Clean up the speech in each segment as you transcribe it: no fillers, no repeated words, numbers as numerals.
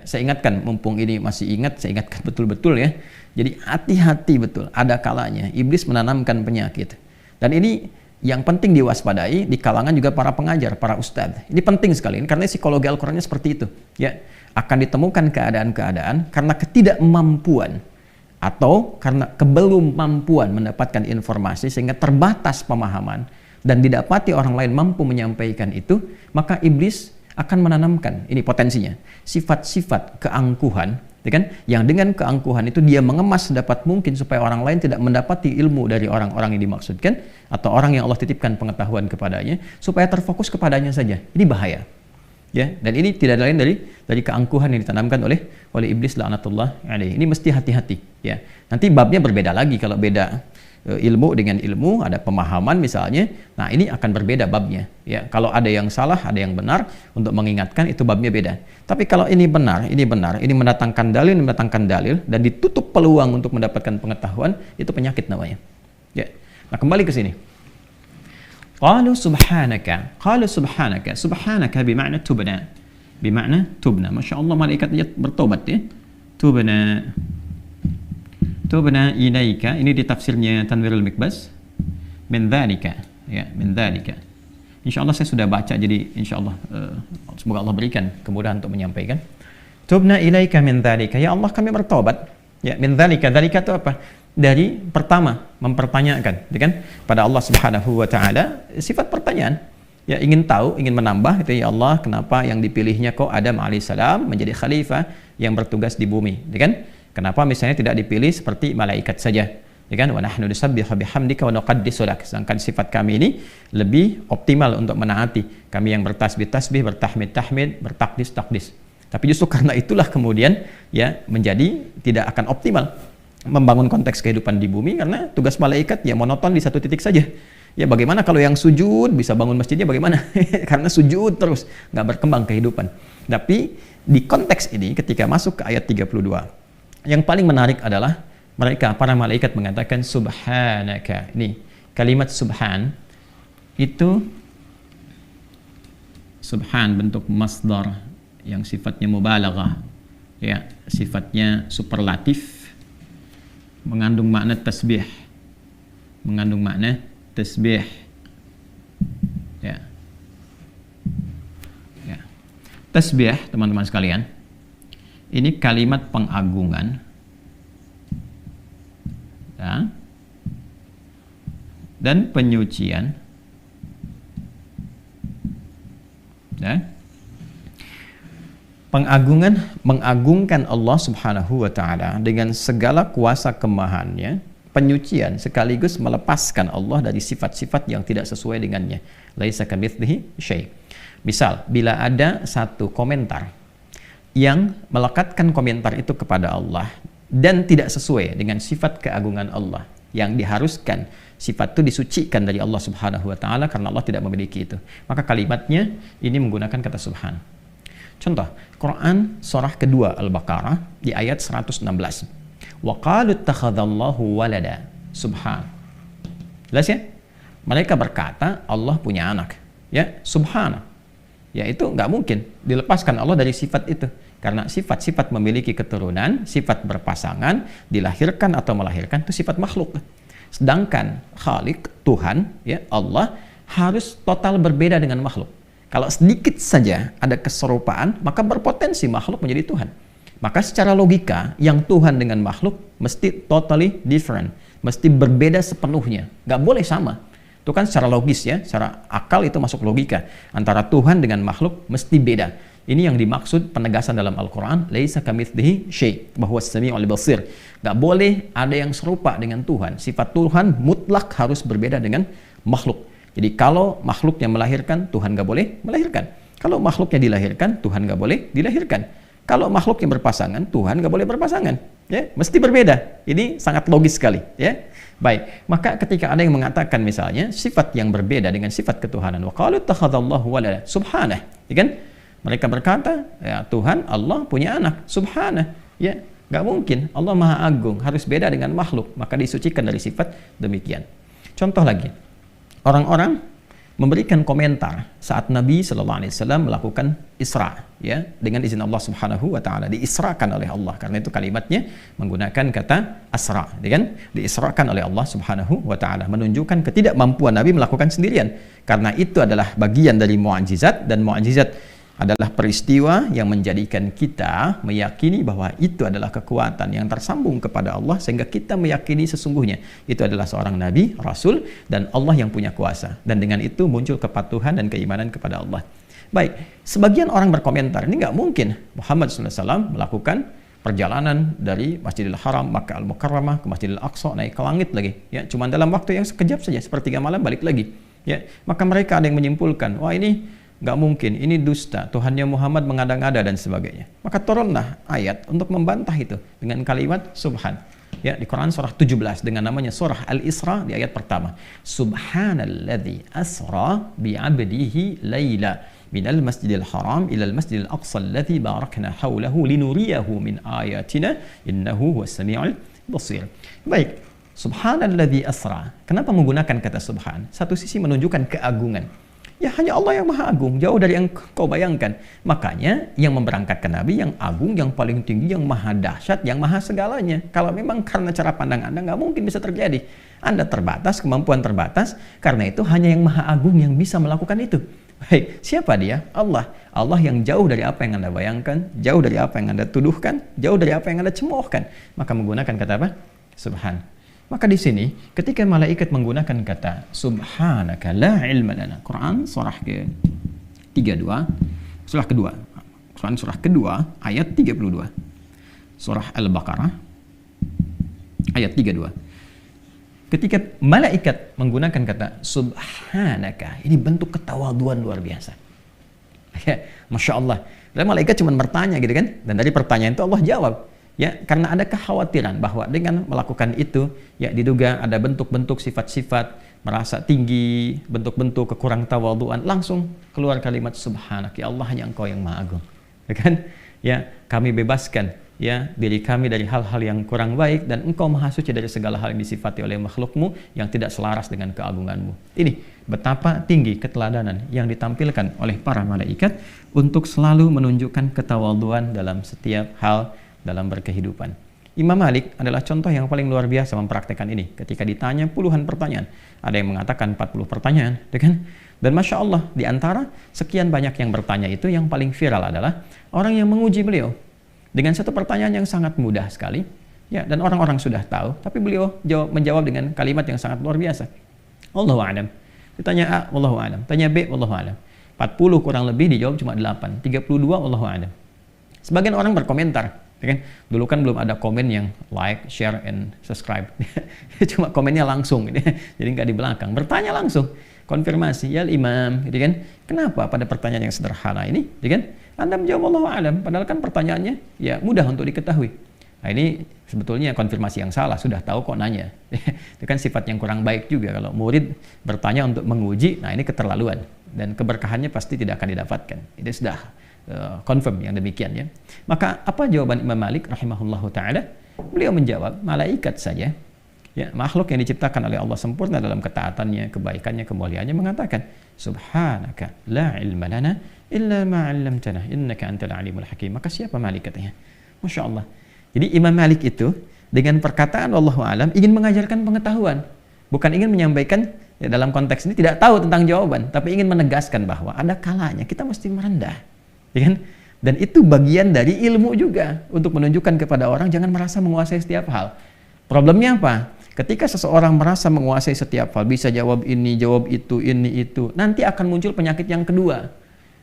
saya ingatkan, mumpung ini masih ingat, saya ingatkan betul-betul ya. Jadi hati-hati betul, ada kalanya iblis menanamkan penyakit. Dan ini yang penting diwaspadai di kalangan juga para pengajar, para ustadz. Ini penting sekali, karena psikologi Al-Qurannya seperti itu. Ya, akan ditemukan keadaan-keadaan karena ketidakmampuan atau karena kebelum-mampuan mendapatkan informasi sehingga terbatas pemahaman dan didapati orang lain mampu menyampaikan itu, maka iblis akan menanamkan, ini potensinya, sifat-sifat keangkuhan, ya kan? Yang dengan keangkuhan itu dia mengemas sedapat mungkin supaya orang lain tidak mendapati ilmu dari orang-orang yang dimaksudkan atau orang yang Allah titipkan pengetahuan kepadanya, supaya terfokus kepadanya saja. Ini bahaya. Ya, dan ini tidak lain dari keangkuhan yang ditanamkan oleh iblis laknatullah alaihi. Ini mesti hati-hati, ya. Nanti babnya berbeda lagi kalau beda ilmu dengan ilmu, ada pemahaman misalnya. Nah, ini akan berbeda babnya, ya. Kalau ada yang salah, ada yang benar, untuk mengingatkan itu babnya beda. Tapi kalau ini benar, ini mendatangkan dalil dan ditutup peluang untuk mendapatkan pengetahuan, itu penyakit namanya. Ya. Nah, kembali ke sini. Qalu subhanaka. Subhanaka bermakna tubna. Masya Allah, malaikat bertobat ya. Tubna ilaika, ini di tafsirnya Tanwirul Mikbas, min dzalika, ya, min dzalika. Insyaallah saya sudah baca, jadi insyaallah semoga Allah berikan kemudahan untuk menyampaikan. Tubna ilaika min dzalika, ya Allah kami bertobat. Ya, min dzalika, dzalika itu apa? Dari pertama mempertanyakan, ya kan? Pada Allah Subhanahu wa taala, sifat pertanyaan. Ya, ingin tahu, ingin menambah itu, ya Allah, kenapa yang dipilihnya kok Adam alaihissalam menjadi khalifah yang bertugas di bumi, ya kan? Kenapa misalnya tidak dipilih seperti malaikat saja? Ya kan? Wa nahnu nusabbihu bihamdika wa nuqaddisu lak. Sedangkan sifat kami ini lebih optimal untuk menaati. Kami yang bertasbih, bertahmid, bertakdis. Tapi justru karena itulah kemudian ya menjadi tidak akan optimal membangun konteks kehidupan di bumi, karena tugas malaikat ya monoton di satu titik saja. Ya bagaimana kalau yang sujud bisa bangun masjidnya bagaimana? Karena sujud terus, nggak berkembang kehidupan. Tapi di konteks ini ketika masuk ke ayat 32, yang paling menarik adalah mereka, para malaikat mengatakan subhanaka. Ini kalimat subhan itu subhan bentuk masdar yang sifatnya mubalaghah, ya, sifatnya superlatif, mengandung makna tasbih. Ya. Ya. Tasbih, teman-teman sekalian, ini kalimat pengagungan, ya, dan penyucian, ya. Pengagungan, mengagungkan Allah Subhanahu wa taala dengan segala kuasa kemahannya, penyucian sekaligus melepaskan Allah dari sifat-sifat yang tidak sesuai dengannya. Laisa kamitslihi syai'. Misal, bila ada satu komentar yang melekatkan komentar itu kepada Allah dan tidak sesuai dengan sifat keagungan Allah yang diharuskan sifat itu disucikan dari Allah Subhanahu wa taala karena Allah tidak memiliki itu, maka kalimatnya ini menggunakan kata subhan. Contoh, Quran surah kedua Al-Baqarah di ayat 116. Wa qalu ittakhadallahu walada. Subhan. Jelas ya? Mereka berkata Allah punya anak. Ya, subhana. Ya, itu nggak mungkin dilepaskan Allah dari sifat itu. Karena sifat-sifat memiliki keturunan, sifat berpasangan, dilahirkan atau melahirkan itu sifat makhluk. Sedangkan Khalik, Tuhan, ya Allah, harus total berbeda dengan makhluk. Kalau sedikit saja ada keserupaan, maka berpotensi makhluk menjadi Tuhan. Maka secara logika, yang Tuhan dengan makhluk mesti totally different, mesti berbeda sepenuhnya, nggak boleh sama. Itu kan secara logis ya, secara akal itu masuk logika. Antara Tuhan dengan makhluk mesti beda. Ini yang dimaksud penegasan dalam Al-Quran, laisa kamitslihi syai', bahwa as-sami'ul basir. Nggak boleh ada yang serupa dengan Tuhan. Sifat Tuhan mutlak harus berbeda dengan makhluk. Jadi kalau makhluknya melahirkan, Tuhan nggak boleh melahirkan. Kalau makhluknya dilahirkan, Tuhan nggak boleh dilahirkan. Kalau makhluknya berpasangan, Tuhan nggak boleh berpasangan. Ya, mesti berbeda. Ini sangat logis sekali. Ya, baik. Maka ketika ada yang mengatakan misalnya sifat yang berbeda dengan sifat ketuhanan, wa qalu ittakhadallahu walada, subhanah, ya kan? Mereka berkata, ya Tuhan Allah punya anak, subhanah. Ya, nggak mungkin. Allah Maha Agung, harus beda dengan makhluk. Maka disucikan dari sifat demikian. Contoh lagi. Orang-orang memberikan komentar saat Nabi Shallallahu Alaihi Wasallam melakukan Isra, ya, dengan izin Allah Subhanahu Wa Taala, diisrakan oleh Allah. Karena itu kalimatnya menggunakan kata asra, ya kan? Diisrakan oleh Allah Subhanahu Wa Taala, menunjukkan ketidakmampuan Nabi melakukan sendirian. Karena itu adalah bagian dari mu'jizat, dan mu'jizat adalah peristiwa yang menjadikan kita meyakini bahwa itu adalah kekuatan yang tersambung kepada Allah, sehingga kita meyakini sesungguhnya itu adalah seorang nabi, rasul, dan Allah yang punya kuasa, dan dengan itu muncul kepatuhan dan keimanan kepada Allah. Baik, sebagian orang berkomentar, ini nggak mungkin Muhammad SAW melakukan perjalanan dari Masjidil Haram, Makkah Al-Mukarramah ke Masjidil Aqsa, naik ke langit lagi, ya, cuma dalam waktu yang sekejap saja, sepertiga malam balik lagi, ya. Maka mereka ada yang menyimpulkan, wah ini nggak mungkin, ini dusta, Tuhannya Muhammad mengada-ngada dan sebagainya. Maka turunlah ayat untuk membantah itu dengan kalimat subhan. Ya, di Quran surah 17 dengan namanya surah Al-Isra, di ayat pertama. Subhanalladzi asra bi'abdihi laila minal masjidil haram ilal masjidil aqsa alladzi barakna haulahu linuriyahu min ayatina innahu huwas samiul basir. Baik, subhanalladzi asra. Kenapa menggunakan kata subhan? Satu sisi menunjukkan keagungan. Ya, hanya Allah yang maha agung, jauh dari yang kau bayangkan. Makanya yang memberangkatkan Nabi yang agung, yang paling tinggi, yang maha dahsyat, yang maha segalanya. Kalau memang karena cara pandang Anda, nggak mungkin bisa terjadi. Anda terbatas, kemampuan terbatas, karena itu hanya yang maha agung yang bisa melakukan itu. Baik, siapa dia? Allah. Allah yang jauh dari apa yang Anda bayangkan, jauh dari apa yang Anda tuduhkan, jauh dari apa yang Anda cemoohkan. Maka menggunakan kata apa? Subhan. Maka di sini ketika malaikat menggunakan kata subhanaka la ilma lana, Quran surah ke-32, surah kedua, Quran surah kedua ayat 32, surah Al-Baqarah ayat 32. Ketika malaikat menggunakan kata subhanaka, ini bentuk ketawaduan luar biasa. Ya, Masya Allah. Dan malaikat cuma bertanya gitu kan, dan dari pertanyaan itu Allah jawab. Ya, karena ada kekhawatiran bahwa dengan melakukan itu, ya, diduga ada bentuk-bentuk sifat-sifat merasa tinggi, bentuk-bentuk kekurang tawaduan, langsung keluar kalimat subhanak, ya Allah, hanya Engkau yang maha agung. Ya kan? Ya, kami bebaskan ya diri kami dari hal-hal yang kurang baik, dan Engkau maha suci dari segala hal yang disifati oleh makhlukmu yang tidak selaras dengan keagunganmu. Ini betapa tinggi keteladanan yang ditampilkan oleh para malaikat untuk selalu menunjukkan ketawaduan dalam setiap hal dalam berkehidupan. Imam Malik adalah contoh yang paling luar biasa mempraktekkan ini. Ketika ditanya puluhan pertanyaan, ada yang mengatakan 40 pertanyaan, kan? Dan Masya Allah, di antara sekian banyak yang bertanya itu, yang paling viral adalah orang yang menguji beliau dengan satu pertanyaan yang sangat mudah sekali, ya, dan orang-orang sudah tahu, tapi beliau menjawab dengan kalimat yang sangat luar biasa. Wallahu a'lam. Ditanya A, wallahu a'lam. Tanya B, wallahu a'lam. 40 kurang lebih dijawab cuma 8, 32 wallahu a'lam. Sebagian orang berkomentar, ya kan? Dulu kan belum ada komen yang like, share, and subscribe. Cuma komennya langsung, jadi nggak di belakang. Bertanya langsung, konfirmasi, ya imam, gitu kan? Kenapa pada pertanyaan yang sederhana ini, gitu kan? Anda menjawab Allahu a'lam, padahal kan pertanyaannya ya mudah untuk diketahui. Nah, ini sebetulnya konfirmasi yang salah, sudah tahu kok nanya. Itu kan sifat yang kurang baik juga kalau murid bertanya untuk menguji. Nah, ini keterlaluan, dan keberkahannya pasti tidak akan didapatkan. Itu sudah confirm yang demikian, ya. Maka apa jawaban Imam Malik rahimahullahu taala? Beliau menjawab, malaikat saja, ya, makhluk yang diciptakan oleh Allah sempurna dalam ketaatannya, kebaikannya, kemuliaannya, mengatakan subhanaka la ilma lana illa ma 'allamtana innaka antal alimul hakim. Maka siapa malaikatnya? Masya Allah. Jadi Imam Malik itu dengan perkataan wallahu a'lam ingin mengajarkan pengetahuan, bukan ingin menyampaikan, ya, dalam konteks ini tidak tahu tentang jawaban, tapi ingin menegaskan bahwa ada kalanya kita mesti merendah. Ya kan? Dan itu bagian dari ilmu juga, untuk menunjukkan kepada orang jangan merasa menguasai setiap hal. Problemnya apa? Ketika seseorang merasa menguasai setiap hal, bisa jawab ini, jawab itu, ini, itu, nanti akan muncul penyakit yang kedua.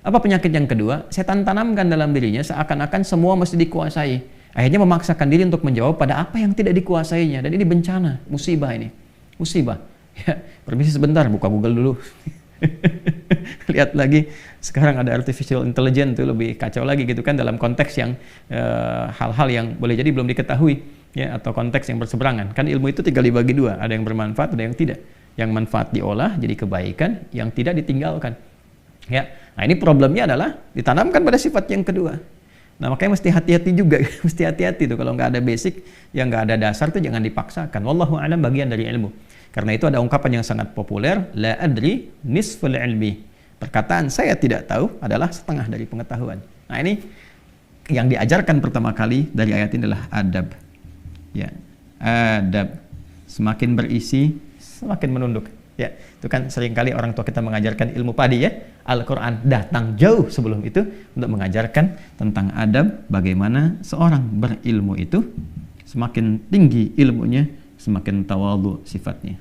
Apa penyakit yang kedua? Setan tanamkan dalam dirinya seakan-akan semua mesti dikuasai. Akhirnya memaksakan diri untuk menjawab pada apa yang tidak dikuasainya. Dan ini bencana, musibah ini. Musibah. Ya, permisi sebentar, buka Google dulu. Lihat lagi, sekarang ada artificial intelligence, itu lebih kacau lagi gitu kan, dalam konteks yang hal-hal yang boleh jadi belum diketahui, ya, atau konteks yang berseberangan. Kan ilmu itu tinggal dibagi dua, ada yang bermanfaat, ada yang tidak. Yang manfaat diolah jadi kebaikan, yang tidak ditinggalkan. Ya, nah ini problemnya adalah ditanamkan pada sifat yang kedua. Nah, makanya mesti hati-hati juga, mesti hati-hati tuh kalau nggak ada basic, yang nggak ada dasar tuh jangan dipaksakan. Wallahu a'lam, bagian dari ilmu. Karena itu ada ungkapan yang sangat populer, la adri nisful ilmi. Perkataan saya tidak tahu adalah setengah dari pengetahuan. Nah, ini yang diajarkan pertama kali dari ayat ini adalah adab. Ya, adab. Semakin berisi, semakin menunduk. Ya, itu kan seringkali orang tua kita mengajarkan ilmu padi ya. Al-Quran datang jauh sebelum itu untuk mengajarkan tentang adab, bagaimana seorang berilmu itu semakin tinggi ilmunya, semakin tawadhu sifatnya.